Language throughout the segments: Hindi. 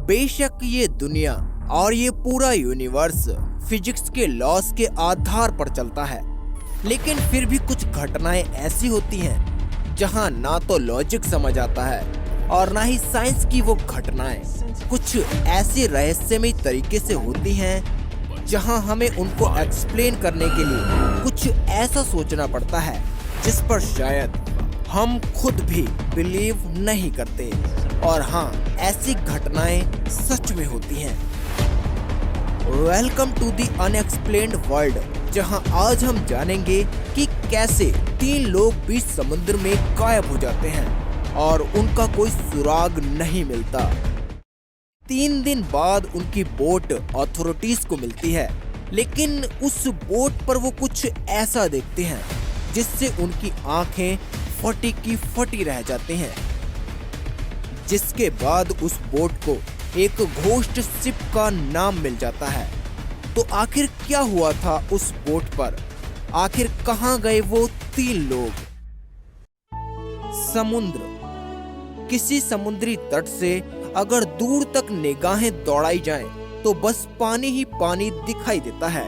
बेशक ये दुनिया और ये पूरा यूनिवर्स फिजिक्स के लॉस के आधार पर चलता है, लेकिन फिर भी कुछ घटनाएं ऐसी होती हैं जहां ना तो लॉजिक समझ आता है और ना ही साइंस की वो घटनाएं कुछ ऐसे रहस्यमय तरीके से होती हैं जहां हमें उनको एक्सप्लेन करने के लिए कुछ ऐसा सोचना पड़ता है जिस पर शायद हम खुद भी बिलीव नहीं करते। और हाँ, ऐसी घटनाएं सच में होती हैं। Welcome to the unexplained world, जहां आज हम जानेंगे कि कैसे 3 लोग बीच समुद्र में गायब हो जाते हैं और उनका कोई सुराग नहीं मिलता। 3 दिन बाद उनकी बोट अथॉरिटीज को मिलती है, लेकिन उस बोट पर वो कुछ ऐसा देखते हैं जिससे उनकी आंखें फटी की फटी रह जाती हैं। जिसके बाद उस बोट को एक घोस्ट शिप का नाम मिल जाता है। तो आखिर क्या हुआ था उस बोट पर? आखिर कहां गए वो 3 लोग? समुद्र। किसी समुद्री तट से अगर दूर तक निगाहें दौड़ाई जाएं, तो बस पानी ही पानी दिखाई देता है।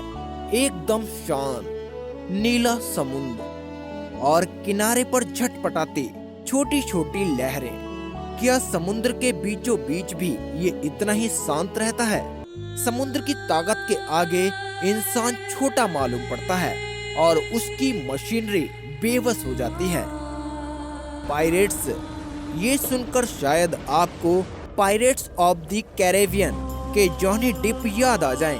एकदम शांत नीला समुद्र और किनारे पर झटपटाती छोटी छोटी लहरें। क्या समुद्र के बीचों बीच भी ये इतना ही शांत रहता है? समुद्र की ताकत के आगे इंसान छोटा मालूम पड़ता है और उसकी मशीनरी बेबस हो जाती है। पायरेट्स। ये सुनकर शायद आपको पायरेट्स ऑफ द कैरेबियन के जॉनी डिप याद आ जाएं,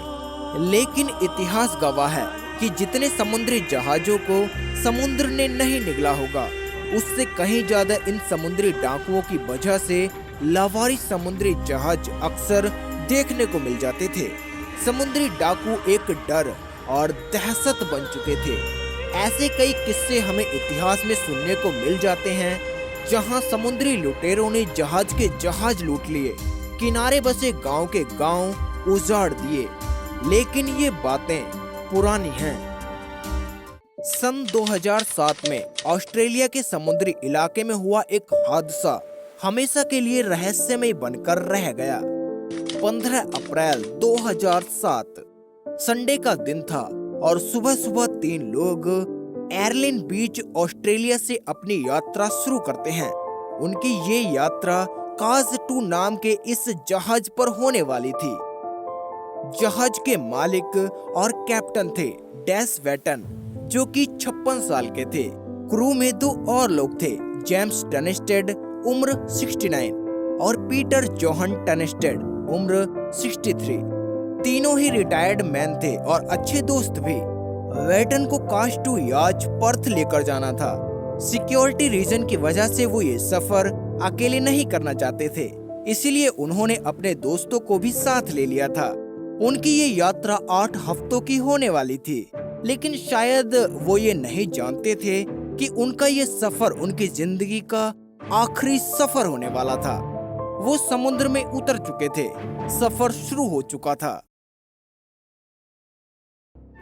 लेकिन इतिहास गवाह है कि जितने समुद्री जहाजों को समुद्र ने नहीं निगला होगा, उससे कहीं ज्यादा इन समुद्री डाकुओं की वजह से लावारिस समुद्री जहाज अक्सर देखने को मिल जाते थे। समुद्री डाकू एक डर और दहशत बन चुके थे। ऐसे कई किस्से हमें इतिहास में सुनने को मिल जाते हैं जहां समुद्री लुटेरों ने जहाज के जहाज लूट लिए, किनारे बसे गांव के गांव उजाड़ दिए। लेकिन ये बातें पुरानी हैं। सन 2007 में ऑस्ट्रेलिया के समुद्री इलाके में हुआ एक हादसा हमेशा के लिए रहस्यमय बनकर रह गया। 15 अप्रैल 2007 संडे का दिन था और सुबह सुबह 3 लोग एयरलिन बीच ऑस्ट्रेलिया से अपनी यात्रा शुरू करते हैं। उनकी ये यात्रा काज 2 नाम के इस जहाज पर होने वाली थी। जहाज के मालिक और कैप्टन थे डैश वेटन, जो कि 56 साल के थे। क्रू में 2 और लोग थे, जेम्स टनस्टेड उम्र 69 और पीटर जोहन टनस्टेड उम्र 63। तीनों ही रिटायर्ड मैन थे और अच्छे दोस्त भी। वेटन को काज 2 याच पर्थ लेकर जाना था। सिक्योरिटी रीजन की वजह से वो ये सफर अकेले नहीं करना चाहते थे, इसीलिए उन्होंने अपने दोस्तों को भी साथ ले लिया था। उनकी ये यात्रा 8 हफ्तों की होने वाली थी, लेकिन शायद वो ये नहीं जानते थे कि उनका ये सफर उनकी जिंदगी का आखिरी सफर होने वाला था। वो समुद्र में उतर चुके थे, सफर शुरू हो चुका था।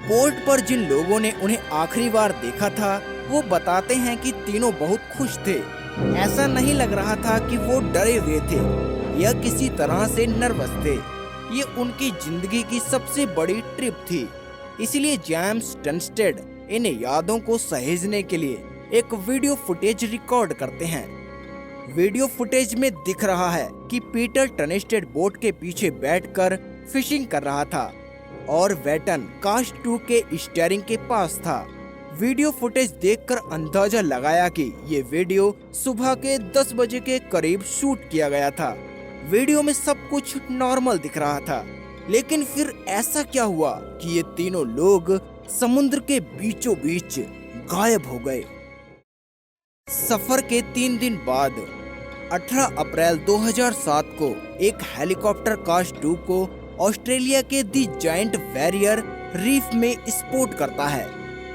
बोट पर जिन लोगों ने उन्हें आखिरी बार देखा था, वो बताते हैं कि तीनों बहुत खुश थे। ऐसा नहीं लग रहा था कि वो डरे हुए थे या किसी तरह से नर्वस थे। ये उनकी जिंदगी की सबसे बड़ी ट्रिप थी, इसलिए जेम्स टनस्टेड इन यादों को सहेजने के लिए एक वीडियो फुटेज रिकॉर्ड करते हैं। वीडियो फुटेज में दिख रहा है कि पीटर टनस्टेड बोट के पीछे बैठकर फिशिंग कर रहा था और वेटन काज 2 के स्टीयरिंग के पास था। वीडियो फुटेज देखकर अंदाजा लगाया कि ये वीडियो सुबह के 10 बजे के करीब शूट किया गया था। वीडियो में सब कुछ नॉर्मल दिख रहा था, लेकिन फिर ऐसा क्या हुआ कि ये तीनों लोग समुद्र के बीचों बीच गायब हो गए। सफर के 3 दिन बाद 18 अप्रैल 2007 को एक हेलीकॉप्टर काज 2 को ऑस्ट्रेलिया के दी जायंट बैरियर रीफ में स्पॉट करता है।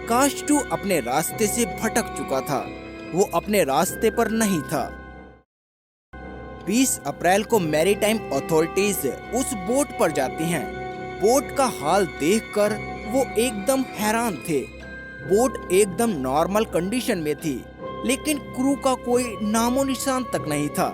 काज 2 अपने रास्ते से भटक चुका था, वो अपने रास्ते पर नहीं था। 20 अप्रैल को मैरीटाइम अथॉरिटीज उस बोट पर जाती हैं। बोट का हाल देखकर वो एकदम हैरान थे। बोट एकदम नॉर्मल कंडीशन में थी, लेकिन क्रू का कोई नामो निशान तक नहीं था।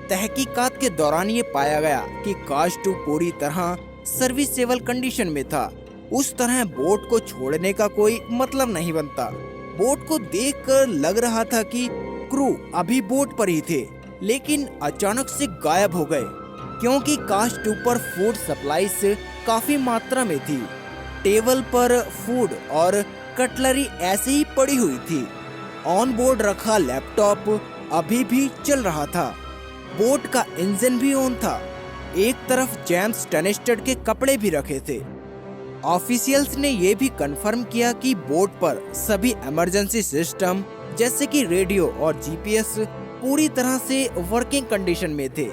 तहकीकात के दौरान ये पाया गया कि काश-2 पूरी तरह सर्विसेबल कंडीशन में था। उस तरह बोट को छोड़ने का कोई मतलब नहीं बनता। बोट को देखकर लग रहा था कि क्रू अभी बोट पर ही थे, लेकिन अचानक से गायब हो गए, क्योंकि काश-2 पर फूड सप्लाईज काफी मात्रा में थी। टेबल पर फूड और कटलरी ऐसे ही पड़ी हुई थी। ऑन बोर्ड रखा लैपटॉप अभी भी चल रहा था। बोट का इंजन भी ऑन था। एक तरफ जेम्स टनेस्टेड के कपड़े भी रखे थे। ऑफिशियल्स ने यह भी कंफर्म किया कि बोट पर सभी इमरजेंसी सिस्टम जैसे कि रेडियो और जीपीएस पूरी तरह से वर्किंग कंडीशन में थे।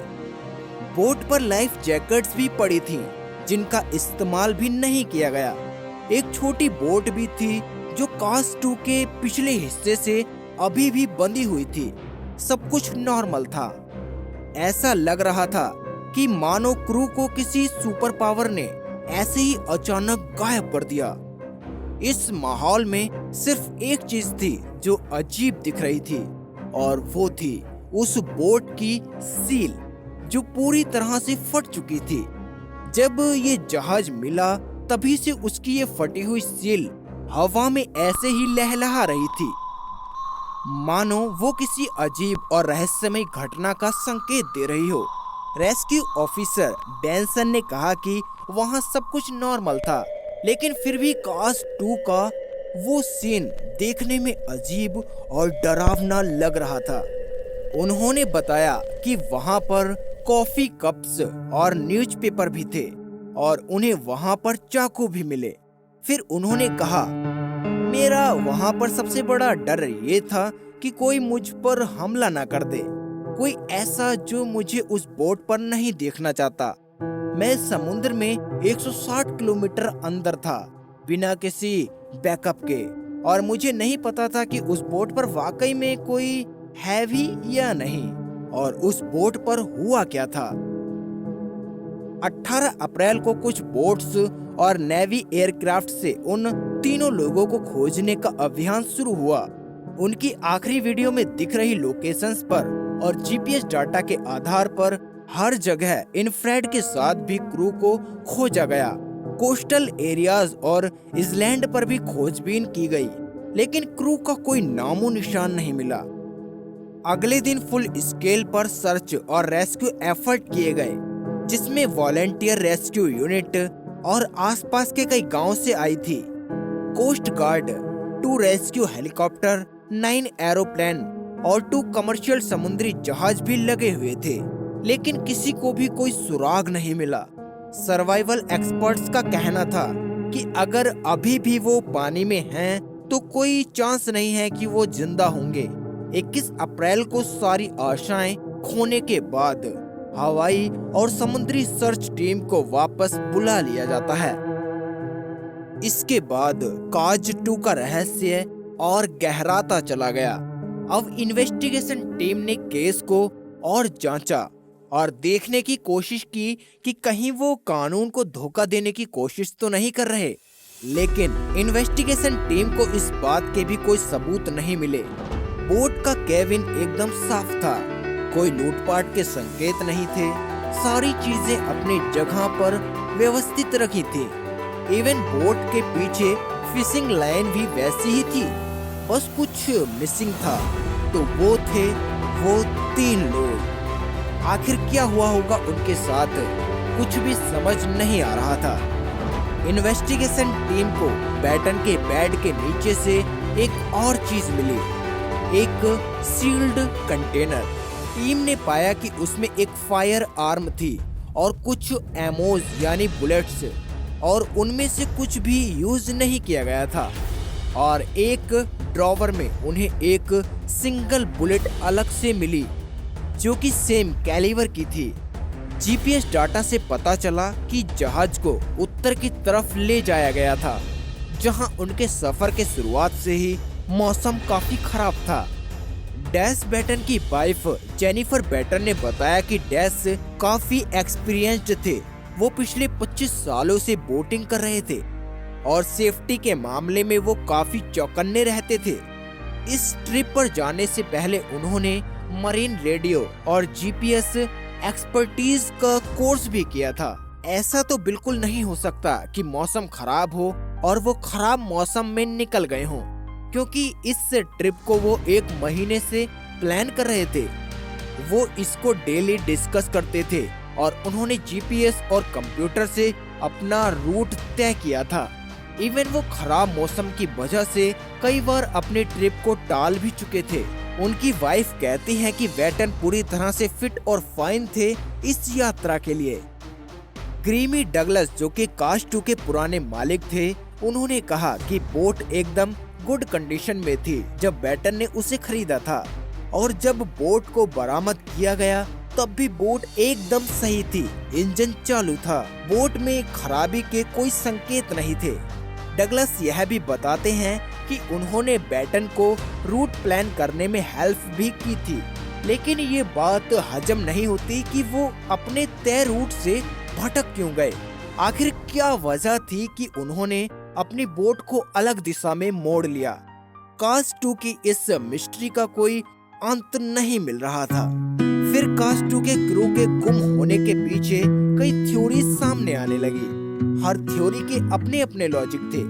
बोट पर लाइफ जैकेट्स भी पड़ी थीं, जिनका इस्तेमाल भी नहीं किया गया। एक छोटी बोट भी थी जो काश-2 के पिछले हिस्से से अभी भी बंधी हुई थी। सब कुछ नॉर्मल था। ऐसा लग रहा था कि मानो क्रू को किसी सुपर पावर ने ऐसे ही अचानक गायब कर दिया। इस माहौल में सिर्फ एक चीज थी जो अजीब दिख रही थी, और वो थी उस बोट की सील जो पूरी तरह से फट चुकी थी। जब ये जहाज मिला तभी से उसकी ये फटी हुई सील हवा में ऐसे ही लहलहा रही थी, मानो वो किसी अजीब और रहस्यमय घटना का संकेत दे रही हो। रेस्क्यू ऑफिसर बेंसन ने कहा कि वहाँ सब कुछ नॉर्मल था, लेकिन फिर भी काश-2 का वो सीन देखने में अजीब और डरावना लग रहा था। उन्होंने बताया कि वहाँ पर कॉफी कप्स और न्यूज़पेपर भी थे और उन्हें वहाँ पर चाकू भी मिले। फिर उन्होंने कहा, मेरा वहाँ पर सबसे बड़ा डर ये था कि कोई मुझ पर हमला ना कर दे, कोई ऐसा जो मुझे उस बोट पर नहीं देखना चाहता। मैं समुद्र में 160 किलोमीटर अंदर था, बिना किसी बैकअप के, और मुझे नहीं पता था कि उस बोट पर वाकई में कोई है भी या नहीं, और उस बोट पर हुआ क्या था। 18 अप्रैल को कुछ बोट्स और नेवी एयरक्राफ्ट से उन तीनों लोगों को खोजने का अभियान शुरू हुआ। उनकी आखिरी वीडियो में दिख रही लोकेशंस पर और जीपीएस डाटा के आधार पर हर जगह इंफ्रारेड के साथ भी क्रू को खोजा गया। कोस्टल एरियाज और इसलैंड पर भी खोजबीन की गई, लेकिन क्रू का कोई नामो निशान नहीं मिला। अगले दिन फुल स्केल पर सर्च और रेस्क्यू एफर्ट किए गए, जिसमें वॉलेंटियर रेस्क्यू यूनिट और आसपास के कई गांवों से आई थी। Coast guard, 2 rescue helicopter, 9 aeroplane और 2 कमर्शियल समुद्री जहाज भी लगे हुए थे, लेकिन किसी को भी कोई सुराग नहीं मिला। सर्वाइवल एक्सपर्ट्स का कहना था कि अगर अभी भी वो पानी में हैं, तो कोई चांस नहीं है कि वो जिंदा होंगे। 21 अप्रैल को सारी आशाएं खोने के बाद हवाई और समुद्री सर्च टीम को वापस बुला लिया जाता है। इसके बाद काश-2 का रहस्य और गहराता चला गया। अब इन्वेस्टिगेशन टीम ने केस को और जांचा और देखने की कोशिश की कि कहीं वो कानून को धोखा देने की कोशिश तो नहीं कर रहे, लेकिन इन्वेस्टिगेशन टीम को इस बात के भी कोई सबूत नहीं मिले। बोट का केबिन एकदम साफ था, कोई लूटपाट के संकेत नहीं थे, सारी चीजें अपनी जगह पर व्यवस्थित रखी थी। इवन बोट के पीछे फिशिंग लाइन भी वैसी ही थी, बस कुछ मिसिंग था, तो वो थे वो 3 लोग। आखिर क्या हुआ होगा उनके साथ, कुछ भी समझ नहीं आ रहा था। इन्वेस्टिगेशन टीम को बैटन के बेड के नीचे से एक और चीज मिली, एक सील्ड कंटेनर। टीम ने पाया कि उसमें एक फायर आर्म थी और कुछ एमोज यानी बुलेट्स, और उनमें से कुछ भी यूज नहीं किया गया था। और एक ड्रॉवर में उन्हें एक सिंगल बुलेट अलग से मिली, जो कि सेम कैलिबर की थी। जीपीएस डाटा से पता चला कि जहाज को उत्तर की तरफ ले जाया गया था, जहां उनके सफर के शुरुआत से ही मौसम काफी खराब था। डैश बैटन की वाइफ जेनिफर बैटन ने बताया कि डैश काफी एक्सपीरियंस्ड थे। वो पिछले 25 सालों से बोटिंग कर रहे थे और सेफ्टी के मामले में वो काफी चौकन्ने रहते थे। इस ट्रिप पर जाने से पहले उन्होंने मरीन रेडियो और जीपीएस एक्सपर्टीज का कोर्स भी किया था। ऐसा तो बिल्कुल नहीं हो सकता कि मौसम खराब हो और वो खराब मौसम में निकल गए हों, क्योंकि इस ट्रिप को वो 1 महीने से प्लान कर रहे थे। वो इसको डेली डिस्कस करते थे और उन्होंने जीपीएस और कंप्यूटर से अपना रूट तय किया था। इवन वो खराब मौसम की वजह से कई बार अपने ट्रिप को टाल भी चुके थे। उनकी वाइफ कहती है कि वेटन पूरी तरह से फिट और फाइन थे इस यात्रा के लिए। ग्रीमी डगलस, जो कि कास्ट 2 के पुराने मालिक थे, उन्होंने कहा कि बोट एकदम गुड कंडीशन में थी जब वेटन ने उसे खरीदा था, और जब बोट को बरामद किया गया तब भी बोट एकदम सही थी। इंजन चालू था, बोट में खराबी के कोई संकेत नहीं थे। डगलस यह भी बताते हैं कि उन्होंने बैटन को रूट प्लान करने में हेल्प भी की थी, लेकिन ये बात हजम नहीं होती कि वो अपने तय रूट से भटक क्यों गए। आखिर क्या वजह थी कि उन्होंने अपनी बोट को अलग दिशा में मोड़ लिया। कास्ट 2 की इस मिस्ट्री का कोई अंत नहीं मिल रहा था। फिर कास्ट 2 के क्रू के गुम होने के पीछे कई थ्योरी सामने आने लगी। हर थ्योरी के अपने अपने लॉजिक थे।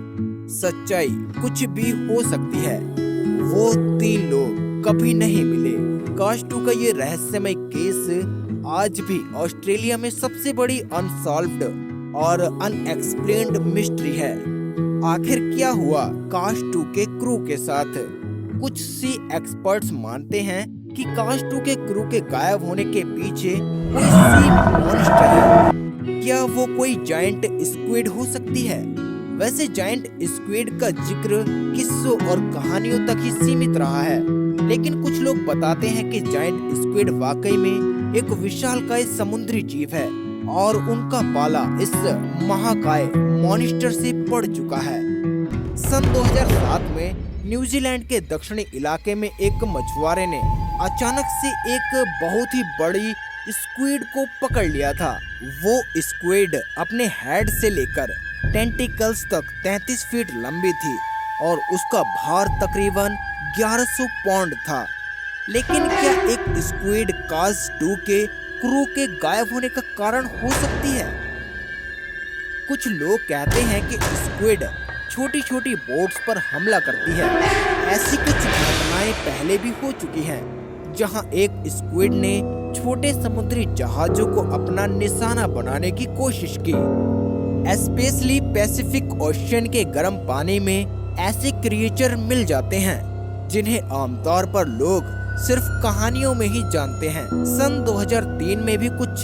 सच्चाई कुछ भी हो सकती है। वो 3 लोग कभी नहीं मिले। कास्ट 2 का ये रहस्यमय केस आज भी ऑस्ट्रेलिया में सबसे बड़ी अनसॉल्व्ड और अनएक्सप्लेन्ड मिस्ट्री है। आखिर क्या हुआ कास्ट 2 के क्रू के साथ? कुछ सी एक्सपर्ट्स मानते हैं कि कास्ट 2 के क्रू के गायब होने के पीछे कोई सी मॉन्स्टर है। क्या वो कोई जायंट स्क्विड हो सकती है? वैसे जायंट स्क्विड का जिक्र किस्सों और कहानियों तक ही सीमित रहा है, लेकिन कुछ लोग बताते हैं कि जायंट स्क्विड वाकई में एक विशालकाय समुद्री जीव है और उनका पाला इस महाकाय मॉन्स्टर से पड़ चुका है। सन 2007 में न्यूजीलैंड के दक्षिणी इलाके में एक मछुआरे ने अचानक से एक बहुत ही बड़ी स्क्विड को पकड़ लिया था। वो स्क्विड अपने हेड से लेकर टेंटिकल्स तक 33 फीट लंबी थी और उसका भार तकरीबन 1100 पाउंड था। लेकिन क्या एक स्क्विड कास्ट 2 के क्रू के गायब होने का कारण हो सकती है? कुछ लोग कहते हैं कि स्क्विड छोटी छोटी बोट्स पर हमला करती है। ऐसी कुछ घटनाएं पहले भी हो चुकी हैं, जहां एक स्क्विड ने छोटे समुद्री जहाजों को अपना निशाना बनाने की कोशिश की। स्पेशली पैसिफिक ओशियन के गर्म पानी में ऐसे क्रिएचर मिल जाते हैं जिन्हें आमतौर पर लोग सिर्फ कहानियों में ही जानते हैं। सन 2003 में भी कुछ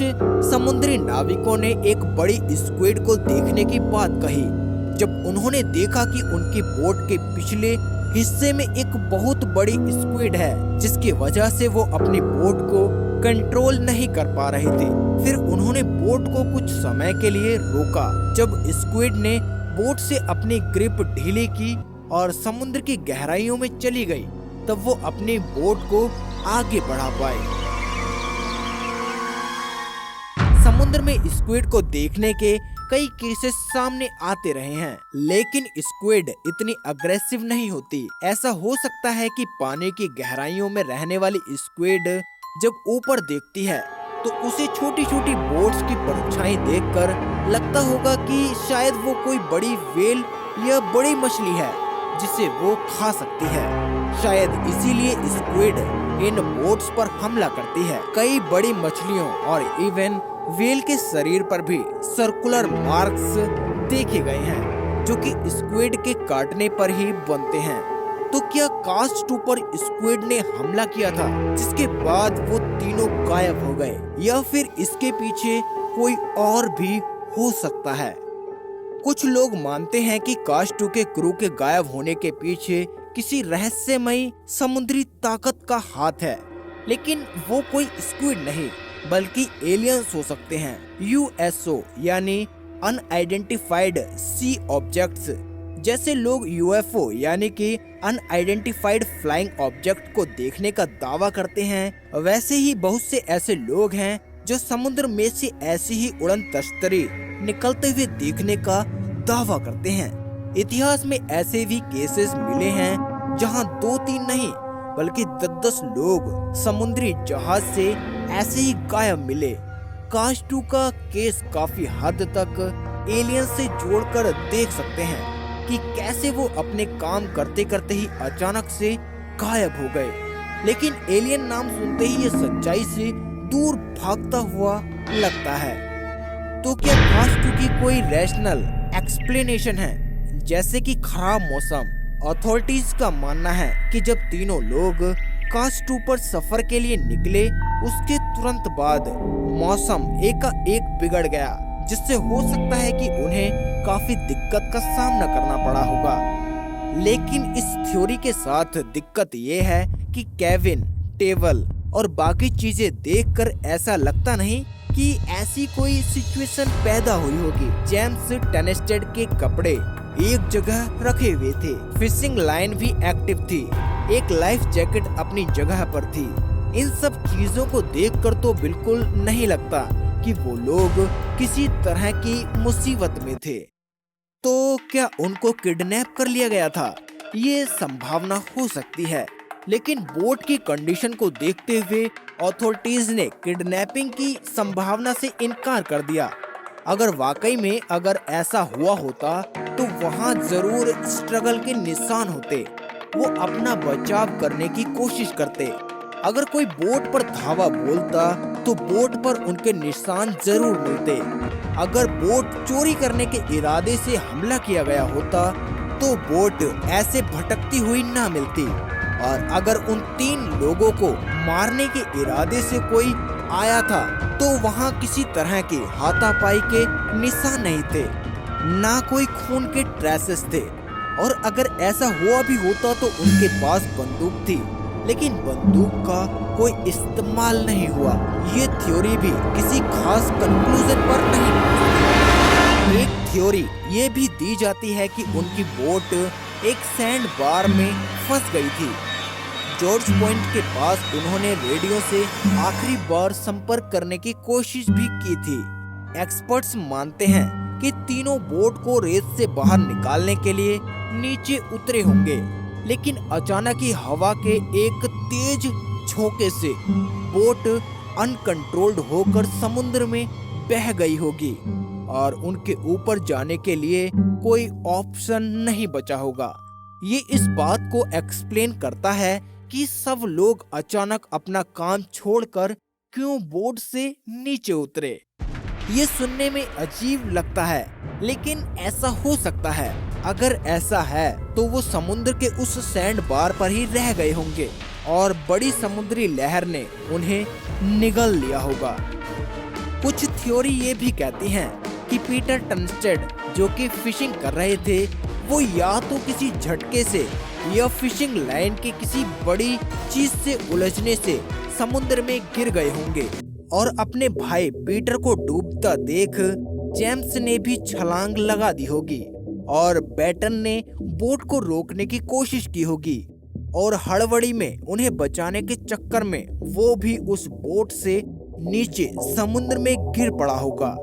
समुद्री नाविकों ने एक बड़ी स्क्विड को देखने की बात कही। जब उन्होंने देखा कि उनकी बोट के पिछले हिस्से में एक बहुत बड़ी स्क्विड है, जिसकी वजह से वो अपनी बोट को कंट्रोल नहीं कर पा रहे थे। फिर उन्होंने बोट को कुछ समय के लिए रोका। जब स्क्विड ने बोट से अपनी ग्रिप ढीली की और समुद्र की गहराइयों में चली गई, तब वो अपनी बोट को आगे बढ़ा पाए। समुद्र में स्क्विड को देखने के कई केसेस सामने आते रहे हैं, लेकिन स्क्विड इतनी अग्रेसिव नहीं होती। ऐसा हो सकता है कि पानी की गहराइयों में रहने वाली स्क्विड जब ऊपर देखती है तो उसे छोटी छोटी बोट्स की परछाई देखकर लगता होगा कि शायद वो कोई बड़ी व्हेल या बड़ी मछली है जिसे वो खा सकती है। शायद इसीलिए स्क्विड इन बोट्स पर हमला करती है। कई बड़ी मछलियों और इवन व्हेल के शरीर पर भी सर्कुलर मार्क्स देखे गए हैं, जो कि स्क्विड के काटने पर ही बनते हैं। तो क्या कास्ट 2 पर स्क्विड ने हमला किया था, जिसके बाद वो तीनों गायब हो गए, या फिर इसके पीछे कोई और भी हो सकता है? कुछ लोग मानते हैं कि कास्ट 2 के क्रू के गायब होने के पीछे किसी रहस्यमयी समुद्री ताकत का हाथ है, लेकिन वो कोई स्क्विड नहीं बल्कि एलियंस हो सकते हैं। यूएसओ यानी अनआइडेंटिफाइड सी ऑब्जेक्ट्स। जैसे लोग यूएफओ यानी कि अनआइडेंटिफाइड फ्लाइंग ऑब्जेक्ट को देखने का दावा करते हैं, वैसे ही बहुत से ऐसे लोग हैं जो समुद्र में से ऐसी ही उड़न तश्तरी निकलते हुए देखने का दावा करते हैं। इतिहास में ऐसे भी केसेस मिले हैं जहां 2-3 नहीं बल्कि 10-10 लोग समुद्री जहाज से ऐसे ही गायब मिले। कास्टू का केस काफी हद तक एलियन से जोड़कर देख सकते हैं कि कैसे वो अपने काम करते करते ही अचानक से गायब हो गए। लेकिन एलियन नाम सुनते ही ये सच्चाई से दूर भागता हुआ लगता है। तो क्या कास्टू की कोई रैशनल एक्सप्लेनेशन है, जैसे कि खराब मौसम? अथॉरिटीज का मानना है कि जब तीनों लोग कास्टू पर सफर के लिए निकले, उसके तुरंत बाद मौसम एकाएक बिगड़ गया, जिससे हो सकता है कि उन्हें काफी दिक्कत का सामना करना पड़ा होगा। लेकिन इस थ्योरी के साथ दिक्कत ये है कि केविन, टेबल और बाकी चीजें देखकर ऐसा लगता नहीं कि ऐसी कोई सिचुएशन पैदा हुई होगी। जेम्स टेनेस्टेड के कपड़े एक जगह रखे हुए थे, फिशिंग लाइन भी एक्टिव थी, एक लाइफ जैकेट अपनी जगह पर थी। इन सब चीजों को देखकर तो बिल्कुल नहीं लगता कि वो लोग किसी तरह की मुसीबत में थे। तो क्या उनको किडनैप कर लिया गया था? ये संभावना हो सकती है, लेकिन बोट की कंडीशन को देखते हुए अथॉरिटीज ने किडनैपिंग की संभावना से इनकार कर दिया। अगर वाकई में अगर ऐसा हुआ होता तो वहाँ जरूर स्ट्रगल के निशान होते। वो अपना बचाव करने की कोशिश करते। अगर कोई बोट पर धावा बोलता तो बोट पर उनके निशान जरूर मिलते। अगर बोट चोरी करने के इरादे से हमला किया गया होता तो बोट ऐसे भटकती हुई ना मिलती। और अगर उन 3 लोगों को मारने के इरादे से कोई आया था तो वहाँ किसी तरह के हाथापाई के निशान नहीं थे, ना कोई खून के ट्रेसेस थे। और अगर ऐसा हुआ भी होता तो उनके पास बंदूक थी, लेकिन बंदूक का कोई इस्तेमाल नहीं हुआ। ये थ्योरी भी किसी खास कंक्लूजन पर नहीं पहुंचती। एक थ्योरी ये भी दी जाती है कि उनकी बोट एक सैंड बार में फंस गई थी। जॉर्ज पॉइंट के पास उन्होंने रेडियो से आखिरी बार संपर्क करने की कोशिश भी की थी। एक्सपर्ट्स मानते हैं कि तीनों बोट को रेत से बाहर निकालने के लिए नीचे उतरे होंगे, लेकिन अचानक ही हवा के एक तेज झोंके से बोट अनकंट्रोल्ड होकर समुद्र में बह गई होगी और उनके ऊपर जाने के लिए कोई ऑप्शन नहीं बचा होगा। ये इस बात को एक्सप्लेन करता है कि सब लोग अचानक अपना काम छोड़कर क्यों बोट से नीचे उतरे। ये सुनने में अजीब लगता है, लेकिन ऐसा हो सकता है। अगर ऐसा है तो वो समुद्र के उस सैंड बार पर ही रह गए होंगे और बड़ी समुद्री लहर ने उन्हें निगल लिया होगा। कुछ थ्योरी ये भी कहती हैं कि पीटर टनस्टेड जो कि फिशिंग कर रहे थे, वो या तो किसी झटके से या फिशिंग लाइन के किसी बड़ी चीज से उलझने से समुद्र में गिर गए होंगे और अपने भाई पीटर को डूबता देख जेम्स ने भी छलांग लगा दी होगी और बैटन ने बोट को रोकने की कोशिश की होगी और हड़बड़ी में उन्हें बचाने के चक्कर में वो भी उस बोट से नीचे समुद्र में गिर पड़ा होगा।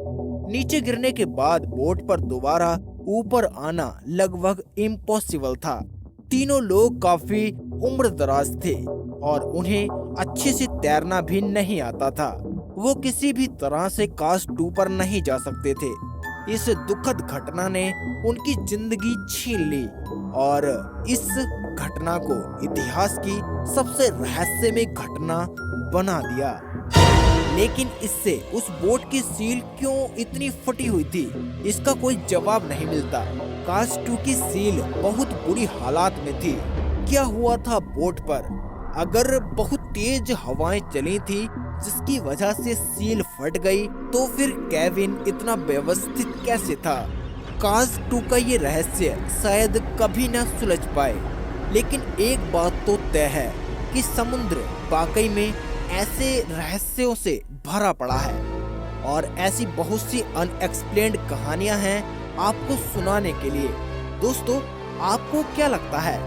नीचे गिरने के बाद बोट पर दोबारा ऊपर आना लगभग इम्पॉसिबल था। तीनों लोग काफी उम्र दराज थे और उन्हें अच्छे से तैरना भी नहीं आता था। वो किसी भी तरह से कास्टू पर नहीं जा सकते थे। इस दुखद घटना ने उनकी जिंदगी छीन ली और इस घटना को इतिहास की सबसे रहस्यमय घटना बना दिया। लेकिन इससे उस बोट की सील क्यों इतनी फटी हुई थी, इसका कोई जवाब नहीं मिलता। कास्टू की सील बहुत बुरी हालात में थी। क्या हुआ था बोट पर? अगर बहुत तेज हवाएं चली थी जिसकी वजह से सील फट गई, तो फिर केविन इतना व्यवस्थित कैसे था? कास्टू का ये रहस्य शायद कभी न सुलझ पाए। लेकिन एक बात तो तय है कि समुद्र वाकई में ऐसे रहस्यों से भरा पड़ा है और ऐसी बहुत सी अनएक्सप्लेन्ड कहानियां हैं आपको सुनाने के लिए। दोस्तों, आपको क्या लगता है,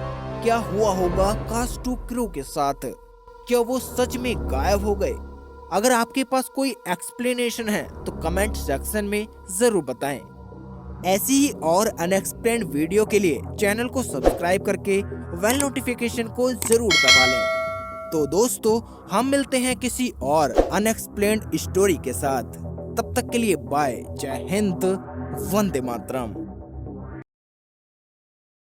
क्या हुआ होगा कास्टू क्रू के साथ? क्या वो सच में गायब हो गए? अगर आपके पास कोई एक्सप्लेनेशन है तो कमेंट सेक्शन में जरूर बताएं। ऐसी ही और अनएक्सप्लेन्ड वीडियो के लिए चैनल को सब्सक्राइब करके बेल नोटिफिकेशन को जरूर दबा लें। तो दोस्तों हम मिलते हैं किसी और अनएक्सप्लेन्ड स्टोरी के साथ। तब तक के लिए बाय, जय हिंद, वंदे मातरम।